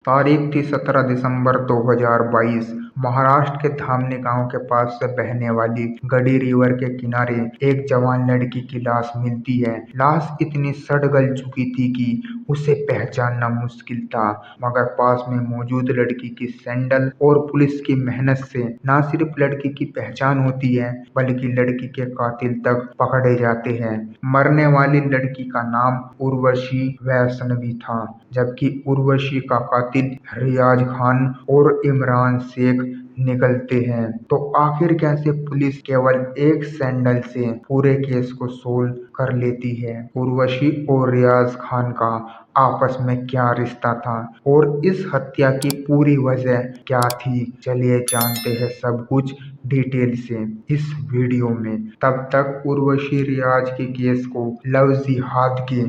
तारीख थी 17 दिसंबर 2022। महाराष्ट्र के धामनी गांव के पास से बहने वाली गड़ी रिवर के किनारे एक जवान लड़की की लाश मिलती है। लाश इतनी सड़ गल चुकी थी कि उसे पहचानना मुश्किल था, मगर पास में मौजूद लड़की की सैंडल और पुलिस की मेहनत से न सिर्फ लड़की की पहचान होती है, बल्कि लड़की के कातिल तक पकड़े जाते हैं। मरने वाली लड़की का नाम उर्वशी वैष्णवी था, जबकि उर्वशी का कातिल रियाज खान और इमरान शेख निकलते हैं। तो आखिर कैसे पुलिस केवल एक सैंडल से पूरे केस को सोल्व कर लेती है? उर्वशी और रियाज खान का आपस में क्या रिश्ता था और इस हत्या की पूरी वजह क्या थी? चलिए जानते हैं सब कुछ डिटेल से इस वीडियो में। तब तक उर्वशी रियाज के केस को लव जिहाद के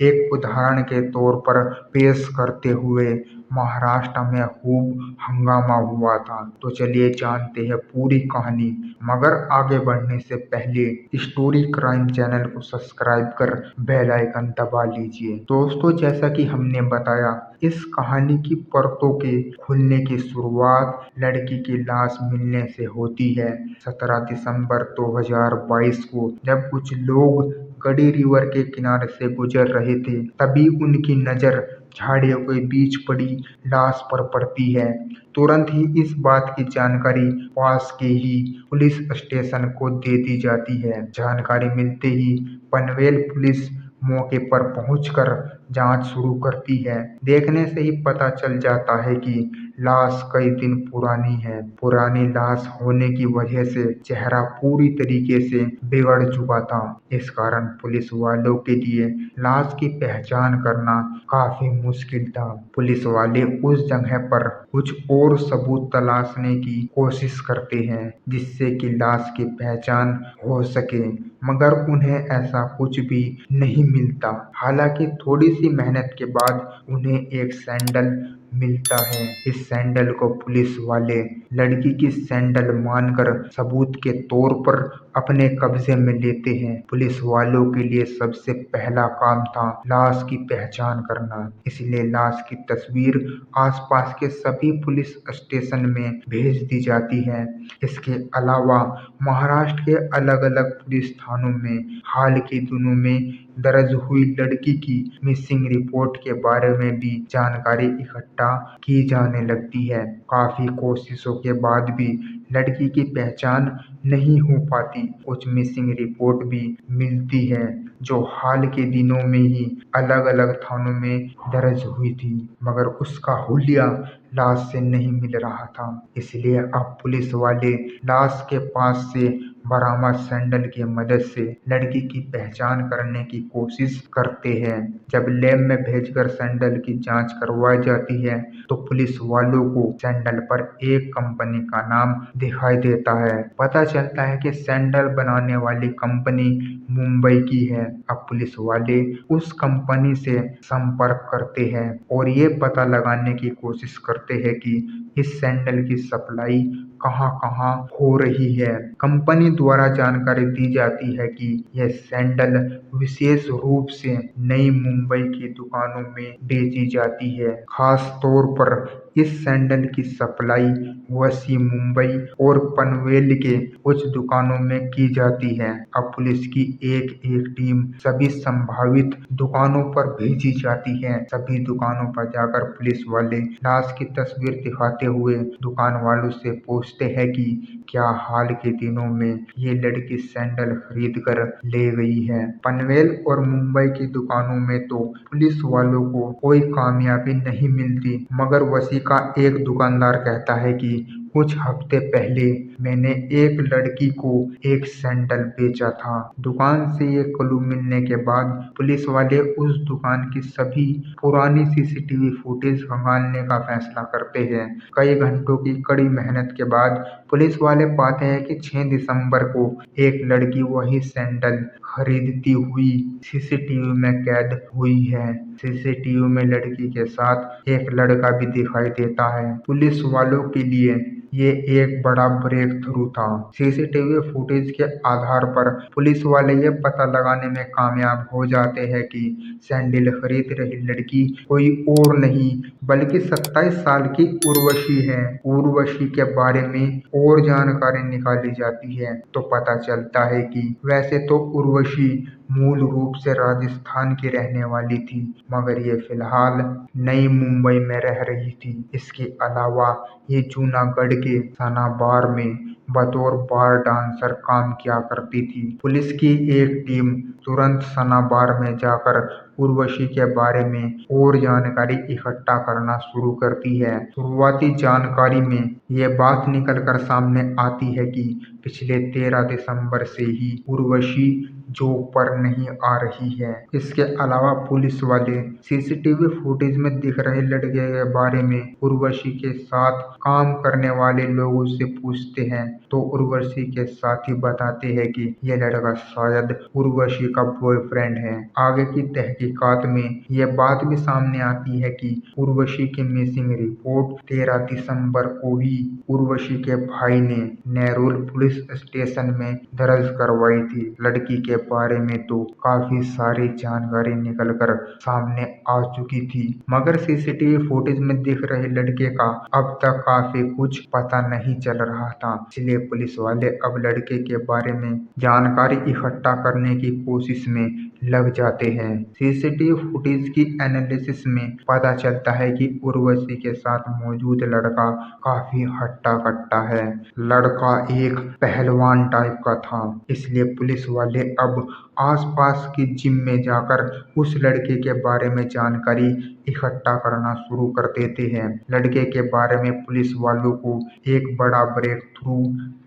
एक उदाहरण के तौर पर पेश करते हुए महाराष्ट्र में खूब हंगामा हुआ था। तो चलिए जानते हैं पूरी कहानी, मगर आगे बढ़ने से पहले स्टोरी क्राइम चैनल को सब्सक्राइब कर बेल आइकन दबा लीजिए। दोस्तों, जैसा कि हमने बताया, इस कहानी की परतों के खुलने की शुरुआत लड़की की लाश मिलने से होती है। 17 दिसंबर 2022 को जब कुछ लोग गड़ी रिवर के किनारे से गुजर रहे थे, तभी उनकी नजर झाड़ियों के बीच पड़ी लाश पर पड़ती है। तुरंत ही इस बात की जानकारी पास के ही पुलिस स्टेशन को दे दी जाती है। जानकारी मिलते ही पनवेल पुलिस मौके पर पहुंचकर जांच शुरू करती है। देखने से ही पता चल जाता है कि लाश कई दिन पुरानी है। पुरानी लाश होने की वजह से चेहरा पूरी तरीके से बिगड़ चुका था। इस कारण पुलिस वालों के लिए लाश की पहचान करना काफी मुश्किल था। पुलिस वाले उस जगह पर कुछ और सबूत तलाशने की कोशिश करते हैं, जिससे कि लाश की पहचान हो सके, मगर उन्हें ऐसा कुछ भी नहीं मिलता। हालांकि थोड़ी सी मेहनत के बाद उन्हें एक सैंडल मिलता है। इस सैंडल को पुलिस वाले लड़की की सैंडल मानकर सबूत के तौर पर अपने कब्जे में लेते हैं। पुलिस वालों के लिए सबसे पहला काम था लाश की पहचान करना, इसलिए लाश की तस्वीर आसपास के सभी पुलिस स्टेशन में भेज दी जाती है। इसके अलावा महाराष्ट्र के अलग अलग पुलिस थानों में हाल के दिनों में दर्ज हुई लड़की की मिसिंग रिपोर्ट के बारे में भी जानकारी इकट्ठा की जाने लगती है। काफी कोशिशों के बाद भी लड़की की पहचान नहीं हो पाती। कुछ मिसिंग रिपोर्ट भी मिलती है जो हाल के दिनों में ही अलग अलग थानों में दर्ज हुई थी, मगर उसका हुलिया लाश से नहीं मिल रहा था। इसलिए अब पुलिस वाले लाश के पास से बरामद सैंडल की मदद से लड़की की पहचान करने की कोशिश करते हैं। जब लैब में भेजकर सैंडल की जांच करवाई जाती है, तो पुलिस वालों को सैंडल पर एक कंपनी का नाम दिखाई देता है। पता चलता है कि सैंडल बनाने वाली कंपनी मुंबई की है। अब पुलिस वाले उस कंपनी से संपर्क करते हैं और ये पता लगाने की कोशिश करते हैं कि इस सैंडल की सप्लाई कहां कहां हो रही है। कंपनी द्वारा जानकारी दी जाती है कि यह सैंडल विशेष रूप से नई मुंबई की दुकानों में बेची जाती है। खास तौर पर इस सैंडल की सप्लाई वसी मुंबई और पनवेल के कुछ दुकानों में की जाती है। अब पुलिस की एक एक टीम सभी संभावित दुकानों पर भेजी जाती है। सभी दुकानों पर जाकर पुलिस वाले लाश की तस्वीर दिखाते हुए दुकान वालों से पूछते हैं कि क्या हाल के दिनों में ये लड़की सैंडल खरीद कर ले गई है। पनवेल और मुंबई की दुकानों में तो पुलिस वालों को कोई कामयाबी नहीं मिलती, मगर वसी का एक दुकानदार कहता है कि कुछ हफ्ते पहले मैंने एक लड़की को एक सैंडल बेचा था। दुकान से ये क्लू मिलने के बाद पुलिस वाले उस दुकान की सभी पुरानी सीसीटीवी फुटेज खंगालने का फैसला करते हैं। कई घंटों की कड़ी मेहनत के बाद पुलिस वाले पाते हैं कि 6 दिसंबर को एक लड़की वही सैंडल खरीदती हुई सीसीटीवी में कैद हुई है। सीसीटीवी में लड़की के साथ एक लड़का भी दिखाई देता है। पुलिस वालों के लिए ये एक बड़ा ब्रेक थ्रू था। सीसीटीवी फुटेज के आधार पर पुलिस वाले ये पता लगाने में कामयाब हो जाते हैं कि सैंडल खरीद रही लड़की कोई और नहीं बल्कि 27 साल की उर्वशी है। उर्वशी के बारे में और जानकारी निकाली जाती है तो पता चलता है कि वैसे तो उर्वशी मूल रूप से राजस्थान की रहने वाली थी, मगर ये फिलहाल नई मुंबई में रह रही थी। इसके अलावा ये जूनागढ़ के सनाबार में बतौर बार डांसर काम किया करती थी। पुलिस की एक टीम तुरंत सनाबार में जाकर उर्वशी के बारे में और जानकारी इकट्ठा करना शुरू करती है। शुरुआती जानकारी में ये बात निकलकर सामने आती है कि पिछले 13 दिसंबर से ही उर्वशी जॉब पर नहीं आ रही है। इसके अलावा पुलिस वाले सीसीटीवी फुटेज में दिख रहे लड़के के बारे में उर्वशी के साथ काम करने वाले लोगों से पूछते हैं तो उर्वशी के साथी बताते हैं कि यह लड़का शायद उर्वशी का बॉयफ्रेंड है। आगे की तहकीकात में यह बात भी सामने आती है कि उर्वशी की मिसिंग रिपोर्ट 13 दिसंबर को ही उर्वशी के भाई ने नेरुल पुलिस स्टेशन में दर्ज करवाई थी। लड़की के बारे में तो काफी सारी जानकारी निकलकर सामने आ चुकी थी, मगर सीसीटीवी फुटेज में दिख रहे लड़के का अब तक काफी कुछ पता नहीं चल रहा था। इसलिए पुलिस वाले अब लड़के के बारे में जानकारी इकट्ठा करने की कोशिश में लग जाते हैं। सीसीटीवी फुटेज की एनालिसिस में पता चलता है कि उर्वशी के साथ मौजूद लड़का काफी हट्टा कट्टा है। लड़का एक पहलवान टाइप का था, इसलिए पुलिस वाले अब आसपास की जिम में जाकर उस लड़के के बारे में जानकारी इकट्ठा करना शुरू कर देते हैं। लड़के के बारे में पुलिस वालों को एक बड़ा ब्रेक थ्रू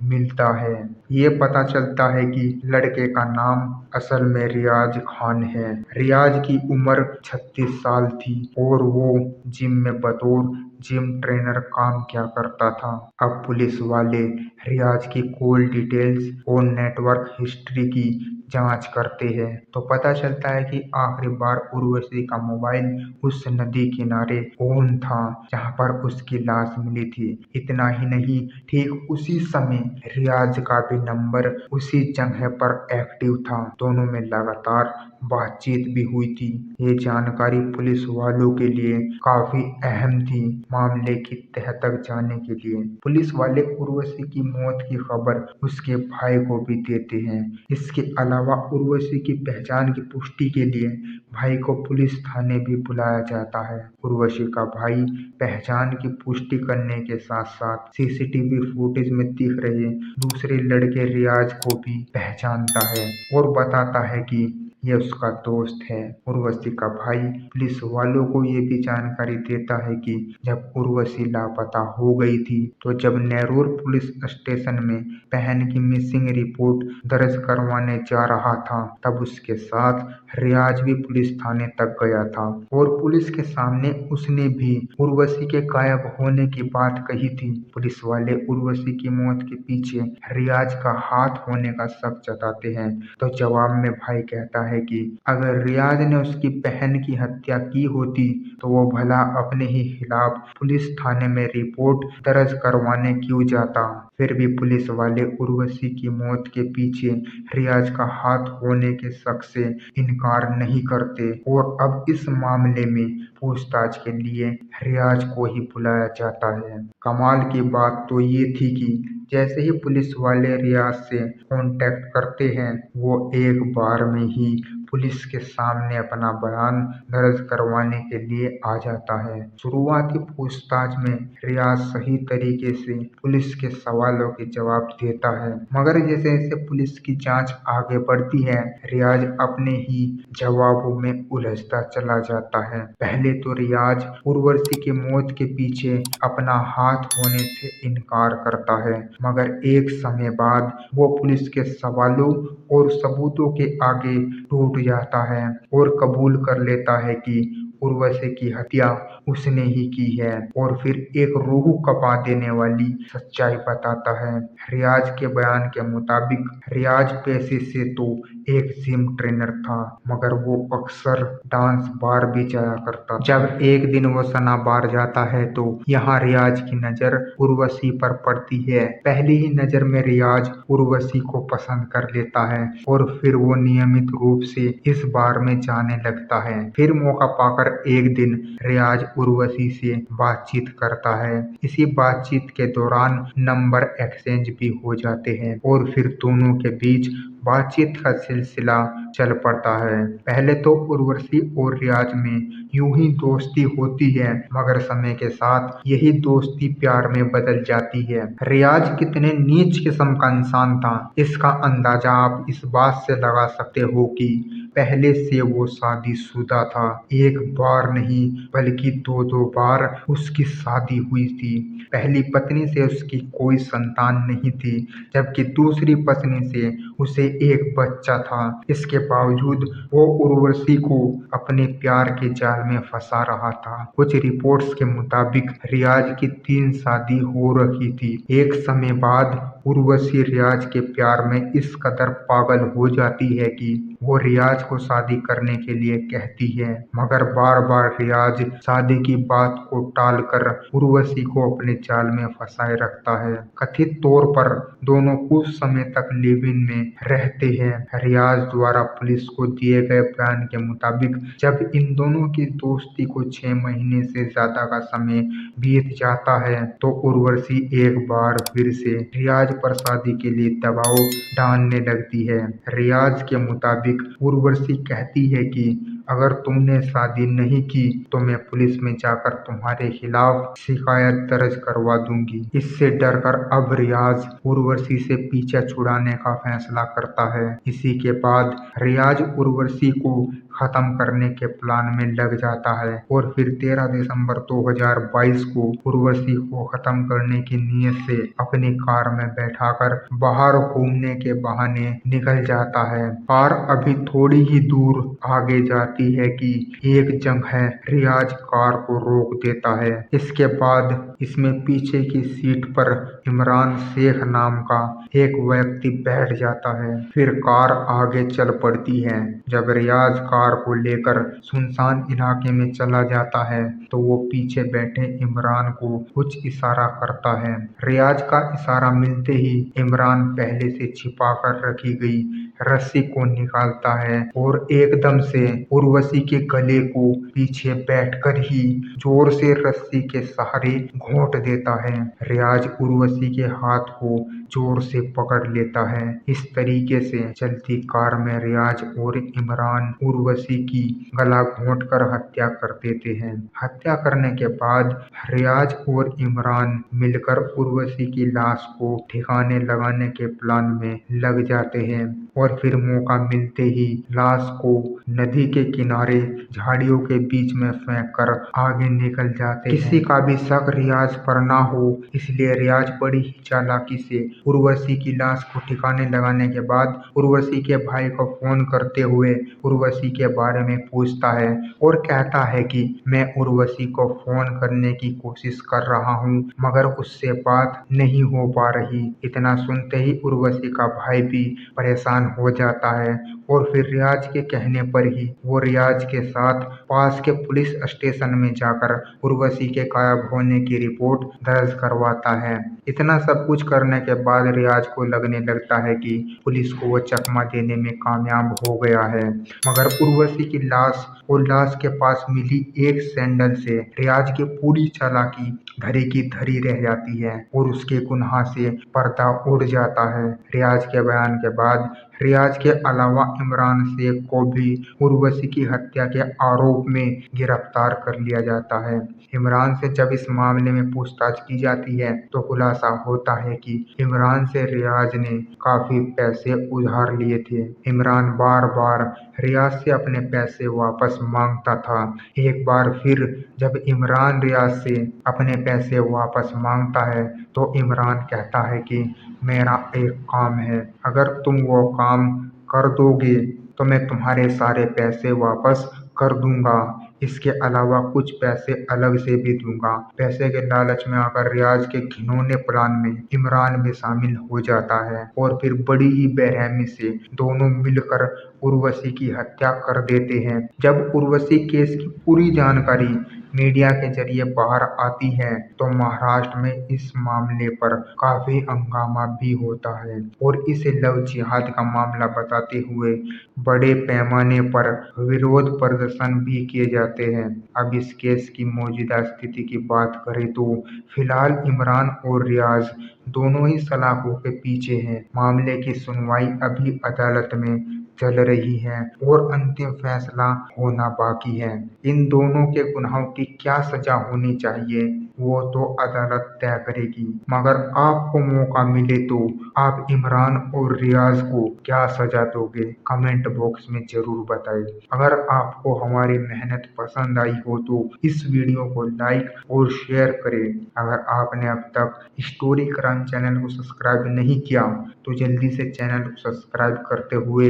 मिलता है। ये पता चलता है कि लड़के का नाम असल में रियाज खान है। रियाज की उम्र 36 साल थी और वो जिम में बतौर जिम ट्रेनर काम किया करता था। अब पुलिस वाले रियाज की कॉल डिटेल्स और नेटवर्क हिस्ट्री की जांच करते हैं तो पता चलता है कि आखिरी बार उर्वशी का मोबाइल उस नदी किनारे ऑन था जहां पर उसकी लाश मिली थी। इतना ही नहीं, ठीक उसी समय रियाज का भी नंबर उसी जगह पर एक्टिव था। दोनों में लगातार बातचीत भी हुई थी। ये जानकारी पुलिस वालों के लिए काफी अहम थी मामले की तह तक जाने के लिए। पुलिस वाले उर्वशी की मौत की खबर उसके भाई को भी देते हैं। इसके अलावा उर्वशी की पहचान की पुष्टि के लिए भाई को पुलिस थाने भी बुलाया जाता है। उर्वशी का भाई पहचान की पुष्टि करने के साथ साथ सीसीटीवी फुटेज में दिख रहे दूसरे लड़के रियाज को भी पहचानता है और बताता है कि ये उसका दोस्त है। उर्वशी का भाई पुलिस वालों को ये भी जानकारी देता है कि जब उर्वशी लापता हो गई थी तो जब नेरूर पुलिस स्टेशन में बहन की मिसिंग रिपोर्ट दर्ज करवाने जा रहा था तब उसके साथ रियाज भी पुलिस थाने तक गया था और पुलिस के सामने उसने भी उर्वशी के गायब होने की बात कही थी। पुलिस वाले उर्वशी की मौत के पीछे रियाज का हाथ होने का शक जताते हैं तो जवाब में भाई कहता है कि अगर रियाज ने उसकी बहन की हत्या की होती तो वो भला अपने ही खिलाफ पुलिस थाने में रिपोर्ट दर्ज करवाने क्यों जाता। फिर भी पुलिस वाले उर्वशी की मौत के पीछे रियाज का हाथ होने के शक से इनकार नहीं करते और अब इस मामले में पूछताछ के लिए रियाज को ही बुलाया जाता है। कमाल की बात तो ये थी कि जैसे ही पुलिस वाले रियाज से कांटेक्ट करते हैं वो एक बार में ही पुलिस के सामने अपना बयान दर्ज करवाने के लिए आ जाता है। शुरुआती पूछताछ में रियाज सही तरीके से पुलिस के सवालों के जवाब देता है, मगर जैसे जैसे पुलिस की जांच आगे बढ़ती है रियाज अपने ही जवाबों में उलझता चला जाता है। पहले तो रियाज उर्वशी की मौत के पीछे अपना हाथ होने से इनकार करता है, मगर एक समय बाद वो पुलिस के सवालों और सबूतों के आगे टूट जाता है और कबूल कर लेता है कि उर्वशी की हत्या उसने ही की है और फिर एक रूह कपा देने वाली सच्चाई बताता है। रियाज के बयान के मुताबिक रियाज पेशे से तो एक जिम ट्रेनर था, मगर वो अक्सर डांस बार भी जाया करता। जब एक दिन वो सना बार जाता है तो यहाँ रियाज की नजर उर्वशी पर पड़ती है। पहली ही नजर में रियाज उर्वशी को पसंद कर लेता है और फिर वो नियमित रूप से इस बार में जाने लगता है। फिर मौका पाकर एक दिन रियाज उर्वशी से बातचीत करता है। इसी बातचीत के दौरान नंबर एक्सचेंज भी हो जाते हैं और फिर दोनों के बीच बातचीत का सिलसिला चल पड़ता है। पहले तो उर्वशी और रियाज में यूं ही दोस्ती होती है, मगर समय के साथ यही दोस्ती प्यार में बदल जाती है। रियाज कितने नीच किस्म का इंसान था, इसका अंदाजा आप इस बात से लगा सकते हो कि पहले से वो शादीशुदा था। एक बार नहीं बल्कि दो दो बार उसकी शादी हुई थी। पहली पत्नी से उसकी कोई संतान नहीं थी, जबकि दूसरी पत्नी से उसे एक बच्चा था। इसके बावजूद वो उर्वशी को अपने प्यार के जाल में फंसा रहा था। कुछ रिपोर्ट्स के मुताबिक रियाज की 3 शादी हो रही थी। एक समय बाद उर्वशी रियाज के प्यार में इस कदर पागल हो जाती है कि वो रियाज को शादी करने के लिए कहती है, मगर बार बार रियाज शादी की बात को टालकर उर्वशी को अपने जाल में फंसाए रखता है। कथित तौर पर दोनों कुछ समय तक लिव इन में रहते हैं। रियाज द्वारा पुलिस को दिए गए बयान के मुताबिक जब इन दोनों की दोस्ती को 6 महीने से ज्यादा का समय बीत जाता है तो उर्वशी एक बार फिर से रियाज पर शादी के लिए दबाव डालने लगती है। रियाज के मुताबिक उर्वशी कहती है कि अगर तुमने शादी नहीं की तो मैं पुलिस में जाकर तुम्हारे खिलाफ शिकायत दर्ज करवा दूंगी। इससे डरकर अब रियाज उर्वशी से पीछा छुड़ाने का फैसला करता है। इसी के बाद रियाज उर्वशी को खत्म करने के प्लान में लग जाता है और फिर 13 दिसंबर 2022 को उर्वशी को खत्म करने की नीयत से अपनी कार में बैठाकर बाहर घूमने के बहाने निकल जाता है। कार अभी थोड़ी ही दूर आगे जाती है कि एक जगह रियाज कार को रोक देता है। इसके बाद इसमें पीछे की सीट पर इमरान शेख नाम का एक व्यक्ति बैठ जाता है। फिर कार आगे चल पड़ती है। जब रियाज कार को लेकर सुनसान इलाके में चला जाता है तो वो पीछे बैठे इमरान को कुछ इशारा करता है। रियाज का इशारा मिलते ही इमरान पहले से छिपा कर रखी गई रस्सी को निकालता है और एकदम से उर्वशी के गले को पीछे बैठकर ही जोर से रस्सी के सहारे घोंट देता है। रियाज उर्वशी के हाथ को जोर से पकड़ लेता है। इस तरीके से चलती कार में रियाज और इमरान उर्वशी की गला घोंटकर हत्या कर देते हैं। हत्या करने के बाद रियाज और इमरान मिलकर उर्वशी की लाश को ठिकाने लगाने के प्लान में लग जाते हैं और फिर मौका मिलते ही लाश को नदी के किनारे झाड़ियों के बीच में फेंक कर आगे निकल जाते हैं। किसी का भी शक रियाज पर ना हो, इसलिए रियाज बड़ी ही चालाकी से उर्वशी की लाश को ठिकाने लगाने के बाद उर्वशी के भाई को फोन करते हुए उर्वशी के बारे में पूछता है और कहता है कि मैं उर्वशी को फोन करने की कोशिश कर रहा हूँ, मगर उससे बात नहीं हो पा रही। इतना सुनते ही उर्वशी का भाई भी परेशान हो जाता है और फिर रियाज के कहने पर ही वो रियाज के साथ पास के पुलिस स्टेशन में जाकर उर्वशी के गायब होने की रिपोर्ट दर्ज करवाता है। इतना सब कुछ करने के बाद रियाज को लगने लगता है कि पुलिस को वो चकमा देने में कामयाब हो गया है, मगर उर्वशी की लाश और लाश के पास मिली एक सैंडल से रियाज की पूरी चालाकी धरी की धरी रह जाती है और उसके गुनाह से पर्दा उड़ जाता है। रियाज के बयान के बाद रियाज के अलावा इमरान शेख को भी उर्वशी की हत्या के आरोप में गिरफ्तार कर लिया जाता है। इमरान से जब इस मामले में पूछताछ की जाती है तो खुलासा होता है कि इमरान से रियाज ने काफी पैसे उधार लिए थे। इमरान बार बार रियाज से अपने पैसे वापस मांगता था। एक बार फिर जब इमरान रियाज से अपने पैसे वापस मांगता है तो इमरान कहता है कि मेरा एक काम है, अगर तुम वो काम कर दोगे तो मैं तुम्हारे सारे पैसे वापस कर दूंगा। इसके अलावा कुछ पैसे अलग से भी दूंगा। पैसे के लालच में आकर रियाज के घिनौने प्लान में इमरान भी शामिल हो जाता है और फिर बड़ी ही बेरहमी से दोनों मिलकर उर्वशी की हत्या कर देते हैं। जब उर्वशी केस की पूरी जानकारी मीडिया के जरिए बाहर आती है तो महाराष्ट्र में इस मामले पर काफी हंगामा भी होता है और इसे लव जिहाद का मामला बताते हुए बड़े पैमाने पर विरोध प्रदर्शन भी किए जाते हैं। अब इस केस की मौजूदा स्थिति की बात करें तो फिलहाल इमरान और रियाज दोनों ही सलाखों के पीछे हैं। मामले की सुनवाई अभी अदालत में चल रही है और अंतिम फैसला होना बाकी है। इन दोनों के गुनाहों की क्या सजा होनी चाहिए वो तो अदालत तय करेगी, मगर आपको मौका मिले तो आप इमरान और रियाज को क्या सजा दोगे? कमेंट बॉक्स में जरूर बताएं। अगर आपको हमारी मेहनत पसंद आई हो तो इस वीडियो को लाइक और शेयर करें। अगर आपने अब तक स्टोरी क्राइम चैनल को सब्सक्राइब नहीं किया तो जल्दी से चैनल को सब्सक्राइब करते हुए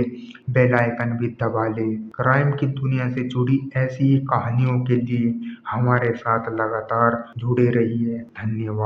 बेल आइकन भी दबा लें। क्राइम की दुनिया से जुड़ी ऐसी ही कहानियों के लिए हमारे साथ लगातार जुड़े रहिए। धन्यवाद।